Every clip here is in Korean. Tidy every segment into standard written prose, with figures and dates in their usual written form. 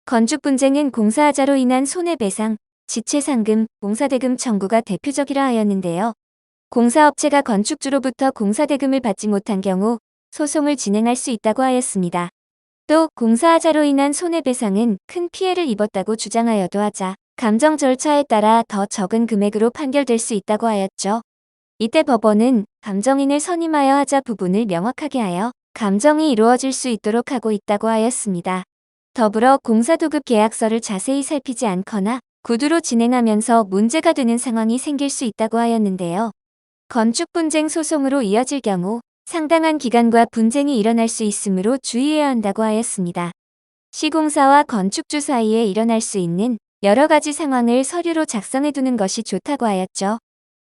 건축 분쟁은 공사하자로 인한 손해배상, 지체상금, 공사대금 청구가 대표적이라 하였는데요. 공사업체가 건축주로부터 공사대금을 받지 못한 경우 소송을 진행할 수 있다고 하였습니다. 또 공사하자로 인한 손해배상은 큰 피해를 입었다고 주장하여도 하자 감정 절차에 따라 더 적은 금액으로 판결될 수 있다고 하였죠. 이때 법원은 감정인을 선임하여 하자 부분을 명확하게 하여 감정이 이루어질 수 있도록 하고 있다고 하였습니다. 더불어 공사도급 계약서를 자세히 살피지 않거나 구두로 진행하면서 문제가 되는 상황이 생길 수 있다고 하였는데요. 건축 분쟁 소송으로 이어질 경우 상당한 기간과 분쟁이 일어날 수 있으므로 주의해야 한다고 하였습니다. 시공사와 건축주 사이에 일어날 수 있는 여러 가지 상황을 서류로 작성해 두는 것이 좋다고 하였죠.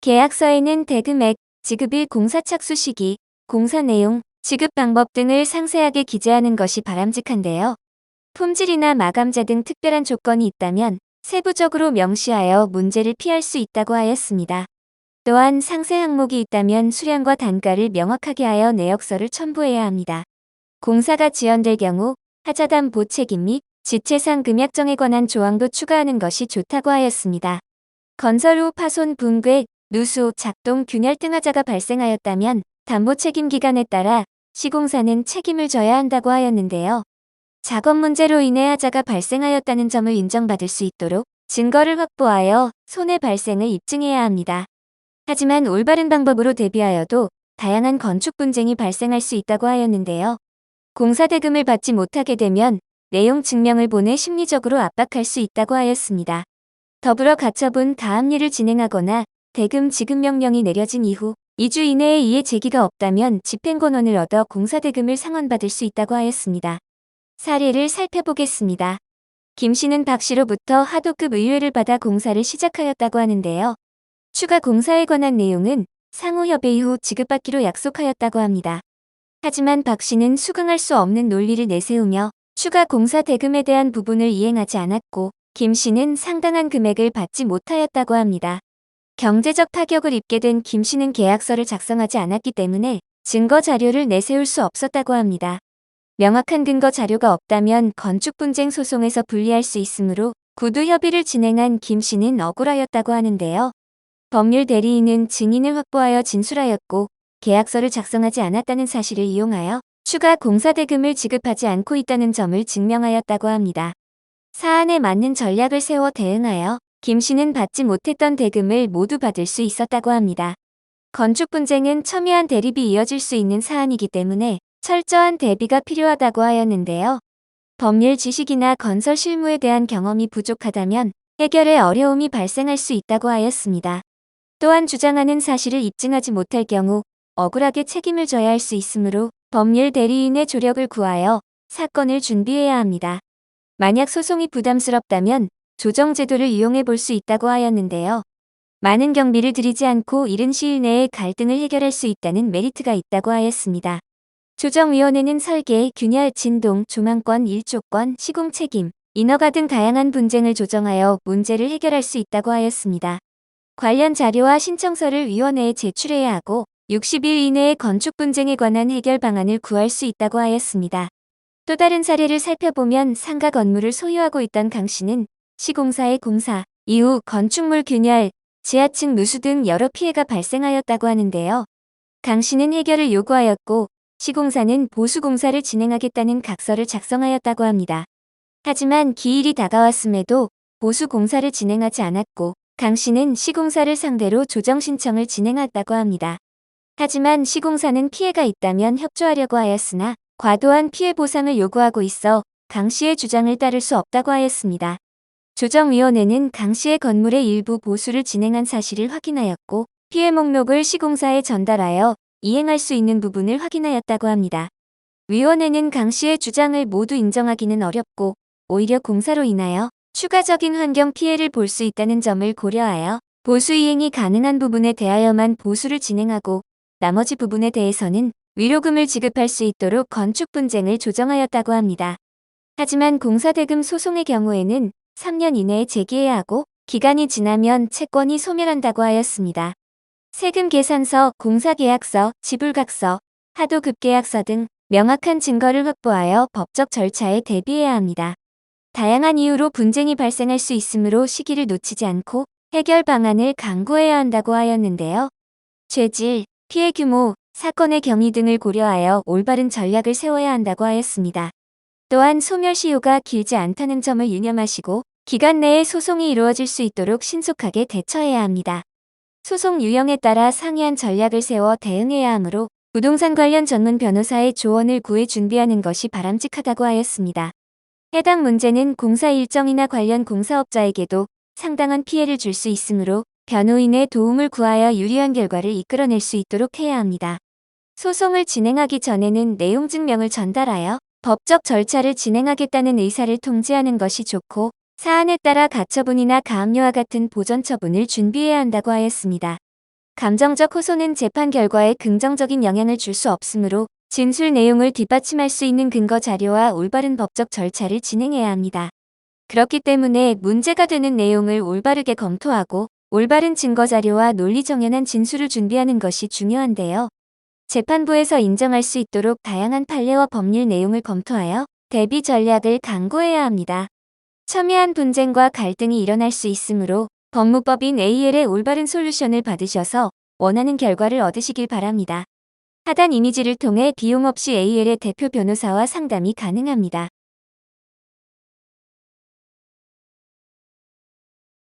계약서에는 대금액, 지급일 공사 착수 시기, 공사 내용, 지급 방법 등을 상세하게 기재하는 것이 바람직한데요. 품질이나 마감재 등 특별한 조건이 있다면 세부적으로 명시하여 문제를 피할 수 있다고 하였습니다. 또한 상세 항목이 있다면 수량과 단가를 명확하게 하여 내역서를 첨부해야 합니다. 공사가 지연될 경우 하자담보 책임 및 지체상 금약정에 관한 조항도 추가하는 것이 좋다고 하였습니다. 건설 후 파손, 붕괴, 누수, 작동, 균열 등 하자가 발생하였다면 담보 책임 기간에 따라 시공사는 책임을 져야 한다고 하였는데요. 작업 문제로 인해 하자가 발생하였다는 점을 인정받을 수 있도록 증거를 확보하여 손해 발생을 입증해야 합니다. 하지만 올바른 방법으로 대비하여도 다양한 건축 분쟁이 발생할 수 있다고 하였는데요. 공사대금을 받지 못하게 되면 내용 증명을 보내 심리적으로 압박할 수 있다고 하였습니다. 더불어 가처분 다음 일을 진행하거나 대금 지급 명령이 내려진 이후 2주 이내에 이의 제기가 없다면 집행권원을 얻어 공사대금을 상환받을 수 있다고 하였습니다. 사례를 살펴보겠습니다. 김 씨는 박 씨로부터 하도급 의뢰를 받아 공사를 시작하였다고 하는데요. 추가 공사에 관한 내용은 상호 협의 이후 지급받기로 약속하였다고 합니다. 하지만 박 씨는 수긍할 수 없는 논리를 내세우며 추가 공사 대금에 대한 부분을 이행하지 않았고 김 씨는 상당한 금액을 받지 못하였다고 합니다. 경제적 타격을 입게 된 김 씨는 계약서를 작성하지 않았기 때문에 증거 자료를 내세울 수 없었다고 합니다. 명확한 근거 자료가 없다면 건축 분쟁 소송에서 불리할 수 있으므로 구두 협의를 진행한 김 씨는 억울하였다고 하는데요. 법률 대리인은 증인을 확보하여 진술하였고 계약서를 작성하지 않았다는 사실을 이용하여 추가 공사대금을 지급하지 않고 있다는 점을 증명하였다고 합니다. 사안에 맞는 전략을 세워 대응하여 김 씨는 받지 못했던 대금을 모두 받을 수 있었다고 합니다. 건축 분쟁은 첨예한 대립이 이어질 수 있는 사안이기 때문에 철저한 대비가 필요하다고 하였는데요. 법률 지식이나 건설 실무에 대한 경험이 부족하다면 해결에 어려움이 발생할 수 있다고 하였습니다. 또한 주장하는 사실을 입증하지 못할 경우 억울하게 책임을 져야 할 수 있으므로 법률 대리인의 조력을 구하여 사건을 준비해야 합니다. 만약 소송이 부담스럽다면 조정제도를 이용해 볼 수 있다고 하였는데요. 많은 경비를 들이지 않고 이른 시일 내에 갈등을 해결할 수 있다는 메리트가 있다고 하였습니다. 조정위원회는 설계, 균열, 진동, 조망권, 일조권, 시공 책임, 인허가 등 다양한 분쟁을 조정하여 문제를 해결할 수 있다고 하였습니다. 관련 자료와 신청서를 위원회에 제출해야 하고 60일 이내에 건축 분쟁에 관한 해결 방안을 구할 수 있다고 하였습니다. 또 다른 사례를 살펴보면 상가 건물을 소유하고 있던 강 씨는 시공사의 공사 이후 건축물 균열, 지하층 누수 등 여러 피해가 발생하였다고 하는데요. 강 씨는 해결을 요구하였고 시공사는 보수공사를 진행하겠다는 각서를 작성하였다고 합니다. 하지만 기일이 다가왔음에도 보수공사를 진행하지 않았고 강 씨는 시공사를 상대로 조정 신청을 진행했다고 합니다. 하지만 시공사는 피해가 있다면 협조하려고 하였으나 과도한 피해 보상을 요구하고 있어 강 씨의 주장을 따를 수 없다고 하였습니다. 조정위원회는 강 씨의 건물의 일부 보수를 진행한 사실을 확인하였고 피해 목록을 시공사에 전달하여 이행할 수 있는 부분을 확인하였다고 합니다. 위원회는 강 씨의 주장을 모두 인정하기는 어렵고 오히려 공사로 인하여 추가적인 환경 피해를 볼 수 있다는 점을 고려하여 보수 이행이 가능한 부분에 대하여만 보수를 진행하고 나머지 부분에 대해서는 위로금을 지급할 수 있도록 건축 분쟁을 조정하였다고 합니다. 하지만 공사대금 소송의 경우에는 3년 이내에 제기해야 하고 기간이 지나면 채권이 소멸한다고 하였습니다. 세금 계산서, 공사계약서, 지불각서, 하도급계약서 등 명확한 증거를 확보하여 법적 절차에 대비해야 합니다. 다양한 이유로 분쟁이 발생할 수 있으므로 시기를 놓치지 않고 해결 방안을 강구해야 한다고 하였는데요. 죄질, 피해 규모, 사건의 경위 등을 고려하여 올바른 전략을 세워야 한다고 하였습니다. 또한 소멸시효가 길지 않다는 점을 유념하시고 기간 내에 소송이 이루어질 수 있도록 신속하게 대처해야 합니다. 소송 유형에 따라 상이한 전략을 세워 대응해야 하므로 부동산 관련 전문 변호사의 조언을 구해 준비하는 것이 바람직하다고 하였습니다. 해당 문제는 공사 일정이나 관련 공사업자에게도 상당한 피해를 줄 수 있으므로 변호인의 도움을 구하여 유리한 결과를 이끌어낼 수 있도록 해야 합니다. 소송을 진행하기 전에는 내용 증명을 전달하여 법적 절차를 진행하겠다는 의사를 통지하는 것이 좋고 사안에 따라 가처분이나 가압류와 같은 보전 처분을 준비해야 한다고 하였습니다. 감정적 호소는 재판 결과에 긍정적인 영향을 줄 수 없으므로 진술 내용을 뒷받침할 수 있는 근거 자료와 올바른 법적 절차를 진행해야 합니다. 그렇기 때문에 문제가 되는 내용을 올바르게 검토하고 올바른 증거 자료와 논리 정연한 진술을 준비하는 것이 중요한데요. 재판부에서 인정할 수 있도록 다양한 판례와 법률 내용을 검토하여 대비 전략을 강구해야 합니다. 첨예한 분쟁과 갈등이 일어날 수 있으므로 법무법인 AL의 올바른 솔루션을 받으셔서 원하는 결과를 얻으시길 바랍니다. 하단 이미지를 통해 비용 없이 AL의 대표 변호사와 상담이 가능합니다.